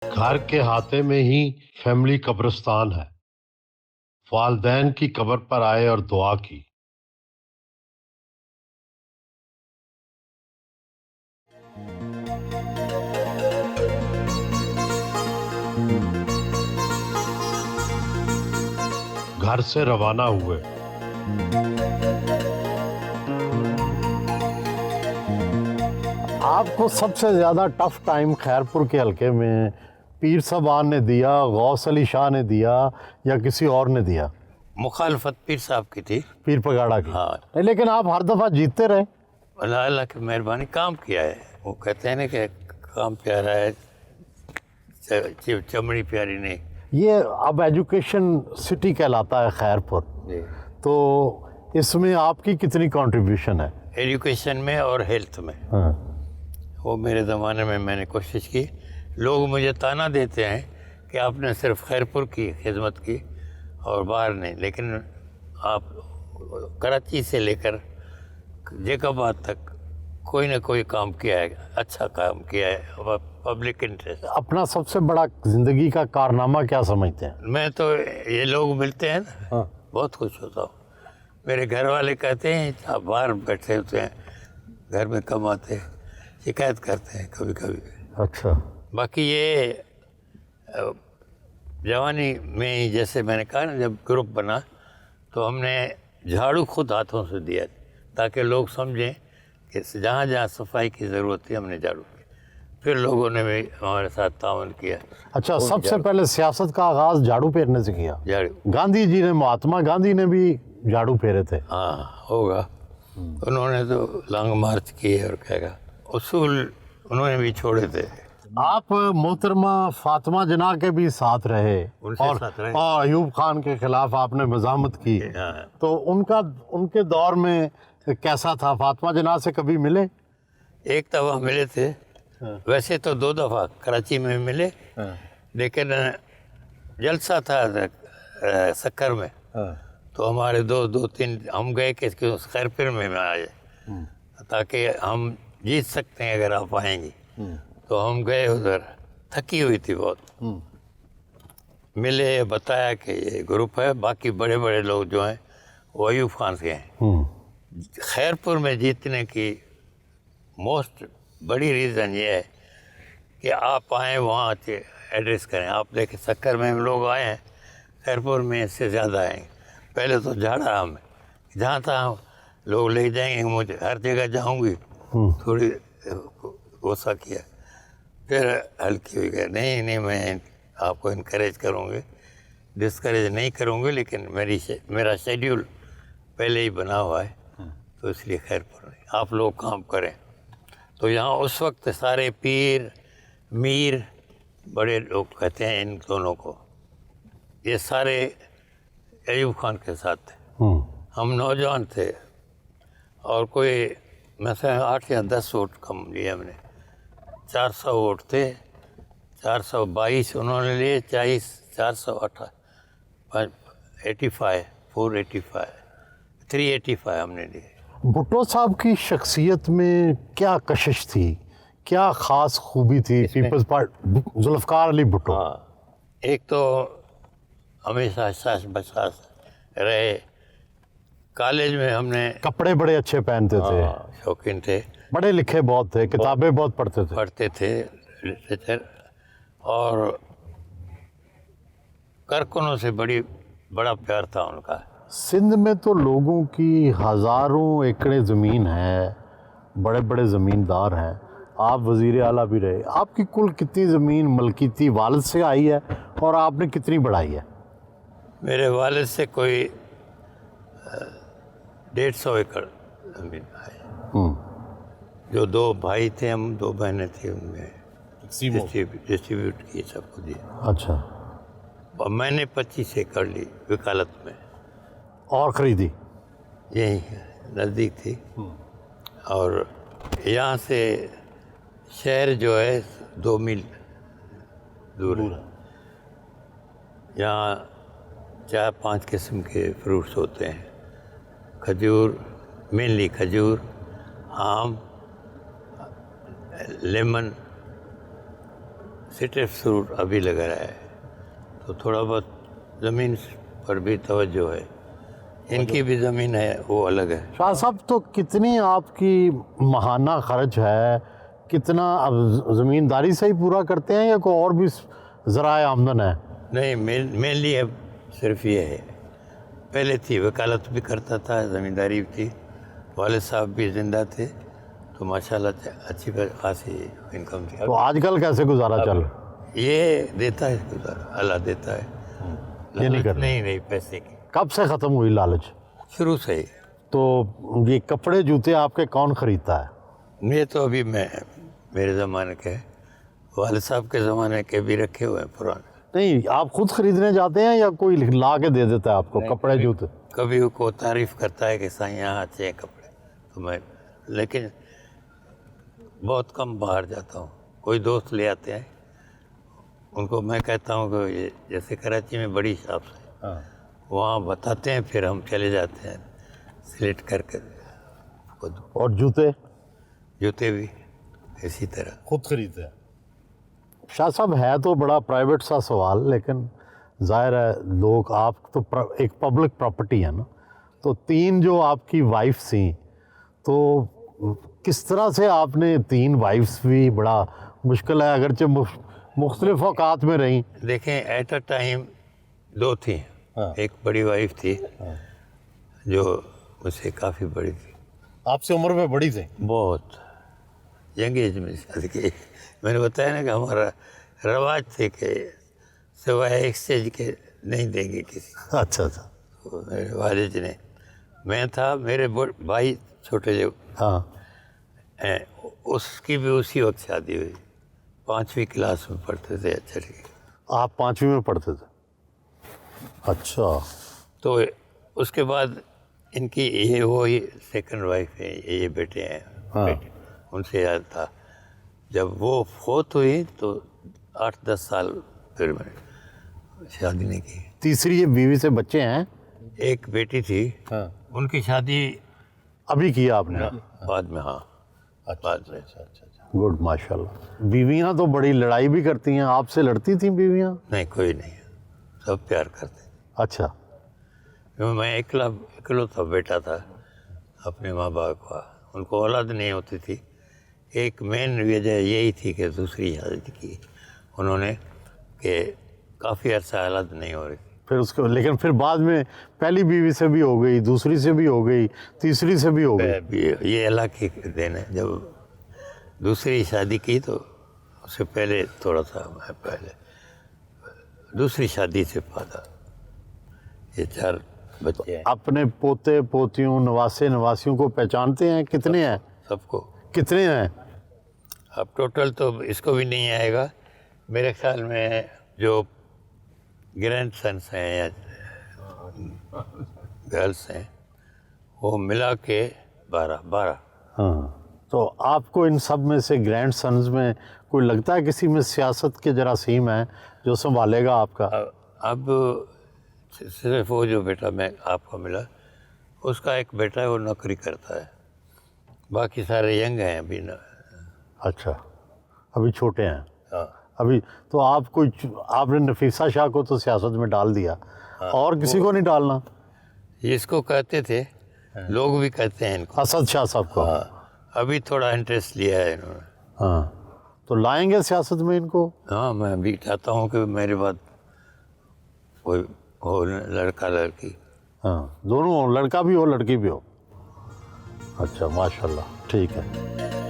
घर के हाथे में ही फैमिली कब्रिस्तान है। वालदैन की कब्र पर आए और दुआ की। घर से रवाना हुए। आपको सबसे ज़्यादा टफ टाइम खैरपुर के हलके में पीर साहबान ने दिया, गौस अली शाह ने दिया या किसी और ने दिया? मुखालफत पीर साहब की थी। पीर पगाड़ा की? हाँ। नहीं, लेकिन आप हर दफ़ा जीतते रहे। अल्लाह अल्लाह की मेहरबानी, काम किया है। वो कहते हैं ना कि काम प्यारा है, चमड़ी प्यारी नहीं। ये अब एजुकेशन सिटी कहलाता है खैरपुर, जी। तो इसमें आपकी कितनी कंट्रीब्यूशन है? एजुकेशन में और हेल्थ में। हाँ। वो मेरे ज़माने में मैंने कोशिश की। लोग मुझे ताना देते हैं कि आपने सिर्फ खैरपुर की खिदमत की और बाहर नहीं, लेकिन आप कराची से लेकर जैकाबाद तक कोई ना कोई काम किया है, अच्छा काम किया है, पब्लिक इंटरेस्ट। अपना सबसे बड़ा ज़िंदगी का कारनामा क्या समझते हैं? मैं तो ये लोग मिलते हैं ना, हाँ। बहुत खुश होता हूँ। मेरे घर वाले कहते हैं आप बाहर बैठे होते हैं, घर में कम आते, शिकायत करते हैं कभी कभी। अच्छा। बाकी ये जवानी में ही, जैसे मैंने कहा ना, जब ग्रुप बना तो हमने झाड़ू खुद हाथों से दिया ताकि लोग समझें कि जहाँ जहाँ सफाई की ज़रूरत थी हमने झाड़ू किया। फिर लोगों ने भी हमारे साथ ताउन किया। अच्छा, सबसे पहले सियासत का आगाज़ झाड़ू फेरने से किया? झाड़ू। गांधी जी ने, महात्मा गांधी ने भी झाड़ू फेरे थे। हाँ, होगा। उन्होंने तो लॉन्ग मार्च किए और कहेगा उसूल उन्होंने भी छोड़े थे। आप मोहतरमा फातिमा जना के भी साथ रहे उनसे साथ रहे। और अयूब खान के खिलाफ आपने मज़ाहमत की। हाँ। तो उनके दौर में कैसा था? फातिमा जना से कभी मिले? एक दफ़ा मिले थे। वैसे तो 2 दफ़ा कराची में मिले, लेकिन जलसा था सक्कर में, तो हमारे दो तीन हम गए कि खैरपुर में आए ताकि हम जीत सकते हैं अगर आप आएंगी। तो हम गए उधर, थकी हुई थी बहुत। मिले, बताया कि ये ग्रुप है, बाकी बड़े बड़े लोग जो हैं वो अयूब खान के हैं। खैरपुर में जीतने की मोस्ट बड़ी रीज़न ये है कि आप आएँ वहाँ एड्रेस करें। आप देखें सक्कर में लोग आए हैं, खैरपुर में इससे ज़्यादा आएंगे। पहले तो झाड़ा हमें, जहाँ तहाँ लोग ले जाएंगे, मुझे हर जगह जाऊँगी, थोड़ी गुस्सा किया। फिर हल्की हुई गया, नहीं मैं आपको इनकरेज करूँगी, डिस्करेज नहीं करूँगी, लेकिन मेरा शेड्यूल पहले ही बना हुआ है, तो इसलिए खैरपुर नहीं, आप लोग काम करें। तो यहाँ उस वक्त सारे पीर मीर बड़े लोग कहते हैं इन दोनों को, ये सारे अयूब खान के साथ थे। हम नौजवान थे और कोई مثلا 8 या 10 वोट कम लिए हमने। 400 वोट थे, 422 उन्होंने लिए, 385 हमने लिए। भुट्टो साहब की शख्सियत में क्या कशिश थी, क्या ख़ास खूबी थी पीपल्स पार्टी जुल्फ़िकार अली भुट्टो? हाँ, एक तो हमेशा सास बसास रहे। कॉलेज में हमने कपड़े बड़े अच्छे पहनते थे, शौकीन थे, पढ़े लिखे बहुत थे, किताबें बहुत पढ़ते थे लिटरेचर, और कारकुनों से बड़ा प्यार था उनका। सिंध में तो लोगों की हज़ारों एकड़ ज़मीन है, बड़े बड़े ज़मींदार हैं, आप वज़ीर आला भी रहे। आपकी कुल कितनी ज़मीन मलकीती वालिद से आई है और आपने कितनी बढ़ाई है? मेरे वालिद से कोई 150 एकड़ ज़मीन है। जो 2 भाई थे, हम 2 बहनें थी, उनमें डिस्ट्रीब्यूट किए सबको दिए। अच्छा। और मैंने 25 एकड़ ली वकालत में, और ख़रीदी? यही नज़दीक थी। और यहाँ से शहर जो है 2 मील दूर है। यहाँ 4-5 किस्म के फ्रूट्स होते हैं, खजूर, मेनली खजूर, आम, लेमन, सिट्रस फ्रूट अभी लगा रहा है, तो थोड़ा बहुत ज़मीन पर भी तवज्जो है। इनकी भी ज़मीन है, वो अलग है। शाह साहब, तो कितनी आपकी माहाना खर्च है, कितना अब ज़मींदारी से ही पूरा करते हैं या कोई और भी ज़राए आमदन है? नहीं, मेनली अब सिर्फ ये है। पहले थी, वकालत भी करता था, ज़मींदारी भी थी, वालिद साहब भी ज़िंदा थे, तो माशाल्लाह अच्छी खासी इनकम थी। तो आजकल कैसे गुजारा चल? ये देता है गुजारा, अल्लाह देता है। ये नहीं कर नहीं पैसे की। कब से ख़त्म हुई लालच? शुरू से ही। तो ये कपड़े जूते आपके कौन ख़रीदता है? ये तो अभी मेरे ज़माने के, वालिद साहब के ज़माने के भी रखे हुए हैं पुराने। नहीं, आप खुद खरीदने जाते हैं या कोई ला के दे देता है आपको कपड़े जूते? कभी को तारीफ़ करता है कि साईं यहाँ अच्छे हैं कपड़े, तो मैं, लेकिन बहुत कम बाहर जाता हूँ। कोई दोस्त ले आते हैं, उनको मैं कहता हूँ कि ये जैसे कराची में बड़ी शॉप है, वहाँ बताते हैं, फिर हम चले जाते हैं सिलेक्ट करके खुद। और जूते? जूते भी इसी तरह खुद खरीदते हैं। शाह साहब, है तो बड़ा प्राइवेट सा सवाल, लेकिन ज़ाहिर है लोग, आप तो एक पब्लिक प्रॉपर्टी है ना, तो 3 जो आपकी वाइफ थी, तो किस तरह से आपने 3 वाइफ्स भी, बड़ा मुश्किल है, अगरचे मुख्तलिफ औकात में रहीं। देखें, एट अ टाइम 2 थी। एक बड़ी वाइफ थी जो मुझसे काफ़ी बड़ी थी। आपसे उम्र में बड़ी थी? बहुत, यंग एज में शादी की। मैंने बताया ना कि हमारा रवाज थे कि सिवाय एक्सचेंज के नहीं देंगे किसी। अच्छा अच्छा। तो मेरे वालिद ने, मैं था, मेरे भाई छोटे जो, हाँ, उसकी भी उसी वक्त शादी हुई। 5वीं क्लास में पढ़ते थे। अच्छा, ठीक। आप 5वीं में पढ़ते थे? अच्छा। तो उसके बाद इनकी ये वो ही सेकंड वाइफ है, ये बेटे हैं। हाँ। बेटे, उनसे याद था जब वो फोत हुई तो 8-10 साल फिर मैंने शादी नहीं की। तीसरी ये बीवी से बच्चे हैं? एक बेटी थी। हाँ। उनकी शादी अभी किया आपने? बाद में। हाँ, बाद में। गुड, माशाल्लाह। बीवियाँ तो बड़ी लड़ाई भी करती हैं, आपसे लड़ती थी बीवियाँ? नहीं, कोई नहीं, सब प्यार करते। अच्छा। क्योंकि मैं इकलौता बेटा था अपने माँ बाप का, उनको औलाद नहीं होती थी। एक मेन वजह यही थी कि दूसरी शादी की उन्होंने, कि काफ़ी अर्सा औलाद नहीं हो रही थी। फिर उसको, लेकिन फिर बाद में पहली बीवी से भी हो गई, दूसरी से भी हो गई, तीसरी से भी हो गई। ये अल्लाह की देन है। जब दूसरी शादी की तो उससे पहले थोड़ा सा, मैं पहले दूसरी शादी से पाता। ये 4 बच्चे हैं। अपने पोते पोतियों, नवासे नवासियों को पहचानते हैं? कितने हैं? सबको। कितने हैं? अब टोटल तो इसको भी नहीं आएगा, मेरे ख्याल में जो ग्रैंड सन्स हैं या गर्ल्स हैं, वो मिला के 12। हाँ। तो आपको इन सब में से, ग्रैंड सन्स में, कोई लगता है किसी में सियासत के जरासीम है जो संभालेगा आपका? अब सिर्फ वो जो बेटा मैं आपको मिला, उसका एक बेटा है, वो नौकरी करता है। बाकी सारे यंग हैं अभी ना। अच्छा, अभी छोटे हैं। हाँ। अभी तो आपने नफीसा शाह को तो सियासत में डाल दिया। हाँ, और किसी को नहीं डालना? इसको कहते थे, लोग भी कहते हैं इनको। असद शाह साहब को? हाँ, अभी थोड़ा इंटरेस्ट लिया है इन्होंने। हाँ, तो लाएंगे सियासत में इनको? हाँ, मैं भी चाहता हूँ कि मेरे बाद कोई हो, लड़का लड़की। हाँ, दोनों हो, लड़का भी हो लड़की भी हो। अच्छा, माशाल्लाह, ठीक है।